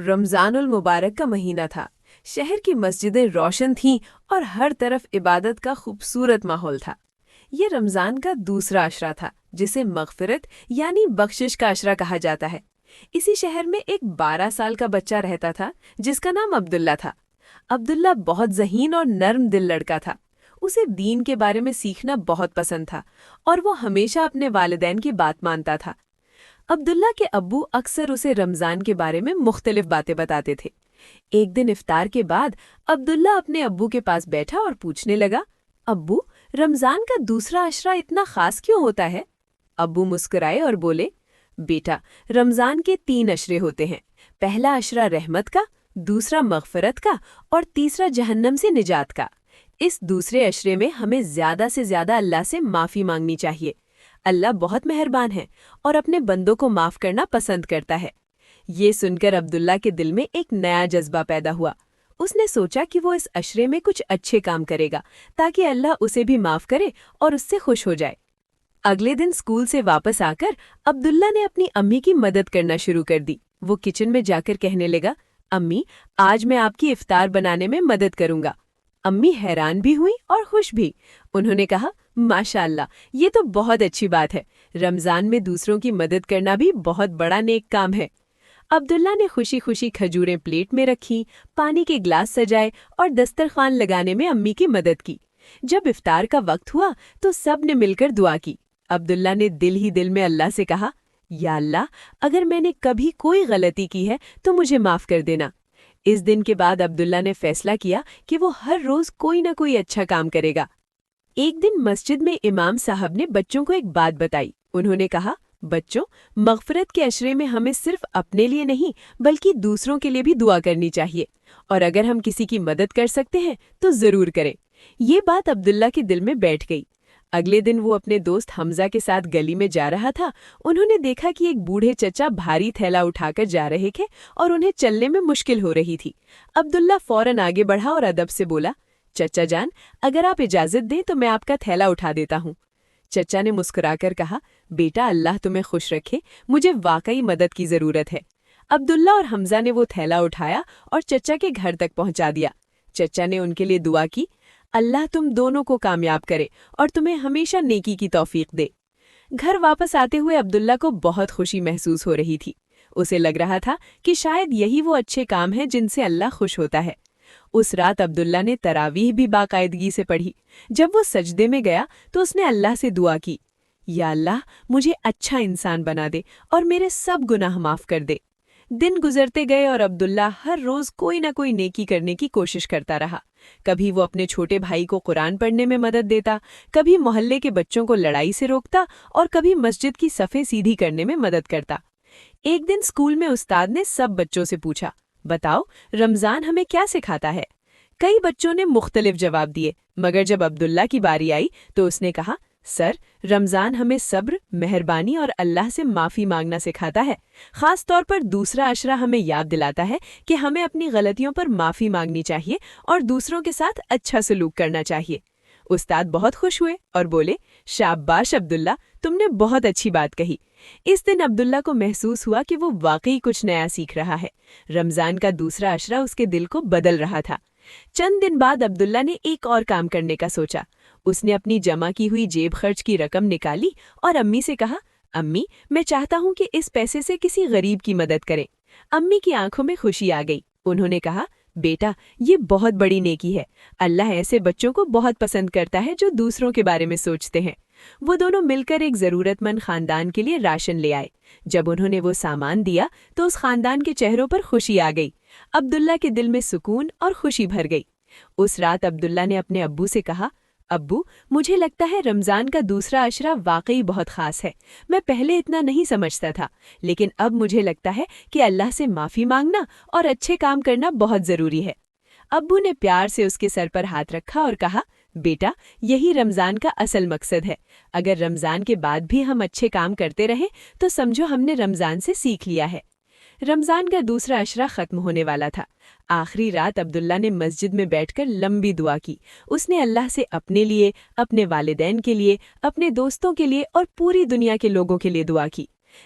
رمضان المبارک کا مہینہ تھا۔ شہر کی مسجدیں روشن تھیں اور ہر طرف عبادت کا خوبصورت ماحول تھا۔ یہ رمضان کا دوسرا عشرہ تھا، جسے مغفرت یعنی بخشش کا عشرہ کہا جاتا ہے۔ اسی شہر میں ایک 12 سال کا بچہ رہتا تھا جس کا نام عبداللہ تھا۔ عبداللہ بہت ذہین اور نرم دل لڑکا تھا۔ اسے دین کے بارے میں سیکھنا بہت پسند تھا اور وہ ہمیشہ اپنے والدین کی بات مانتا تھا۔ عبداللہ کے ابو اکثر اسے رمضان کے بارے میں مختلف باتیں بتاتے تھے۔ ایک دن افطار کے بعد عبداللہ اپنے ابو کے پاس بیٹھا اور پوچھنے لگا، ابو، رمضان کا دوسرا عشرہ اتنا خاص کیوں ہوتا ہے؟ ابو مسکرائے اور بولے، بیٹا، رمضان کے 3 عشرے ہوتے ہیں۔ پہلا عشرہ رحمت کا، دوسرا مغفرت کا اور تیسرا جہنم سے نجات کا۔ اس دوسرے عشرے میں ہمیں زیادہ سے زیادہ اللہ سے معافی مانگنی چاہیے۔ اللہ بہت مہربان ہے اور اپنے بندوں کو معاف کرنا پسند کرتا ہے۔ یہ سن کر عبداللہ کے دل میں ایک نیا جذبہ پیدا ہوا۔ اس نے سوچا کہ وہ اس عشرے میں کچھ اچھے کام کرے گا تاکہ اللہ اسے بھی معاف کرے اور اس سے خوش ہو جائے۔ اگلے دن اسکول سے واپس آ کر عبداللہ نے اپنی امی کی مدد کرنا شروع کر دی۔ وہ کچن میں جا کر کہنے لگا، امی، آج میں آپ کی افطار بنانے میں مدد کروں گا۔ امی حیران بھی ہوئی اور خوش بھی۔ انہوں نے کہا، ماشاءاللہ، یہ تو بہت اچھی بات ہے۔ رمضان میں دوسروں کی مدد کرنا بھی بہت بڑا نیک کام ہے۔ عبداللہ نے خوشی خوشی کھجوریں پلیٹ میں رکھی، پانی کے گلاس سجائے اور دسترخوان لگانے میں امی کی مدد کی۔ جب افطار کا وقت ہوا تو سب نے مل کر دعا کی۔ عبداللہ نے دل ہی دل میں اللہ سے کہا، یا اللہ، اگر میں نے کبھی کوئی غلطی کی ہے تو مجھے معاف کر دینا۔ اس دن کے بعد عبداللہ نے فیصلہ کیا کہ وہ ہر روز کوئی نہ کوئی اچھا کام کرے گا۔ ایک دن مسجد میں امام صاحب نے بچوں کو ایک بات بتائی۔ انہوں نے کہا، بچوں، مغفرت کے عشرے میں ہمیں صرف اپنے لیے نہیں بلکہ دوسروں کے لیے بھی دعا کرنی چاہیے، اور اگر ہم کسی کی مدد کر سکتے ہیں تو ضرور کریں۔ یہ بات عبداللہ کے دل میں بیٹھ گئی۔ اگلے دن وہ اپنے دوست حمزہ کے ساتھ گلی میں جا رہا تھا۔ انہوں نے دیکھا کہ ایک بوڑھے چچا بھاری تھیلا اٹھا کر جا رہے تھے اور انہیں چلنے میں مشکل ہو رہی تھی۔ عبداللہ فوراً آگے بڑھا اور ادب سے بولا، چچا جان، اگر آپ اجازت دیں تو میں آپ کا تھیلا اٹھا دیتا ہوں۔ چچا نے مسکرا کر کہا، بیٹا، اللہ تمہیں خوش رکھے، مجھے واقعی مدد کی ضرورت ہے۔ عبداللہ اور حمزہ نے وہ تھیلا اٹھایا اور چچا کے گھر تک پہنچا دیا۔ چچا نے ان کے لیے دعا کی، اللہ تم دونوں کو کامیاب کرے اور تمہیں ہمیشہ نیکی کی توفیق دے۔ گھر واپس آتے ہوئے عبداللہ کو بہت خوشی محسوس ہو رہی تھی۔ اسے لگ رہا تھا کہ شاید یہی وہ اچھے کام ہیں جن سے اللہ خوش ہوتا ہے۔ اس رات عبداللہ نے تراویح بھی باقاعدگی سے پڑھی۔ جب وہ سجدے میں گیا تو اس نے اللہ سے دعا کی، یا اللہ، مجھے اچھا انسان بنا دے اور میرے سب گناہ معاف کر دے۔ دن گزرتے گئے اور عبداللہ ہر روز کوئی نہ کوئی نیکی کرنے کی کوشش کرتا رہا۔ کبھی وہ اپنے چھوٹے بھائی کو قرآن پڑھنے میں مدد دیتا، کبھی محلے کے بچوں کو لڑائی سے روکتا اور کبھی مسجد کی صفیں سیدھی کرنے میں مدد کرتا۔ ایک دن اسکول میں استاد نے سب بچوں سے پوچھا، بتاؤ، رمضان ہمیں کیا سکھاتا ہے؟ کئی بچوں نے مختلف جواب دیے، مگر جب عبداللہ کی باری آئی تو اس نے کہا، سر، رمضان ہمیں صبر، مہربانی اور اللہ سے معافی مانگنا سکھاتا ہے۔ خاص طور پر دوسرا عشرہ ہمیں یاد دلاتا ہے کہ ہمیں اپنی غلطیوں پر معافی مانگنی چاہیے اور دوسروں کے ساتھ اچھا سلوک کرنا چاہیے۔ استاد بہت خوش ہوئے اور بولے، شاباش عبداللہ، تم نے بہت اچھی بات کہی۔ اس دن عبداللہ کو محسوس ہوا کہ وہ واقعی کچھ نیا سیکھ رہا ہے۔ رمضان کا دوسرا عشرہ اس کے دل کو بدل رہا تھا۔ چند دن بعد عبداللہ نے ایک اور کام کرنے کا سوچا۔ اس نے اپنی جمع کی ہوئی جیب خرچ کی رقم نکالی اور امی سے کہا، امی، میں چاہتا ہوں کہ اس پیسے سے کسی غریب کی مدد کریں۔ امی کی آنکھوں میں خوشی آ گئی۔ انہوں نے کہا، بیٹا، یہ بہت بڑی نیکی ہے۔ اللہ ایسے بچوں کو بہت پسند کرتا ہے جو دوسروں کے بارے میں سوچتے ہیں۔ وہ دونوں مل کر ایک ضرورت مند خاندان کے لیے راشن لے آئے۔ جب انہوں نے وہ سامان دیا تو اس خاندان کے چہروں پر خوشی آ گئی۔ عبداللہ کے دل میں سکون اور خوشی بھر گئی۔ اس رات عبداللہ نے اپنے ابو سے کہا، ابو، مجھے لگتا ہے رمضان کا دوسرا عشرہ واقعی بہت خاص ہے۔ میں پہلے اتنا نہیں سمجھتا تھا، لیکن اب مجھے لگتا ہے کہ اللہ سے معافی مانگنا اور اچھے کام کرنا بہت ضروری ہے۔ ابو نے پیار سے اس کے سر پر ہاتھ رکھا اور کہا، بیٹا، یہی رمضان کا اصل مقصد ہے۔ اگر رمضان کے بعد بھی ہم اچھے کام کرتے رہیں تو سمجھو ہم نے رمضان سے سیکھ لیا ہے۔ رمضان کا دوسرا عشرہ ختم ہونے والا تھا۔ آخری رات عبداللہ نے مسجد میں بیٹھ کر لمبی دعا کی۔ اس نے اللہ سے اپنے لیے، اپنے والدین کے لیے، اپنے دوستوں کے لیے اور پوری دنیا کے لوگوں کے لیے دعا کی۔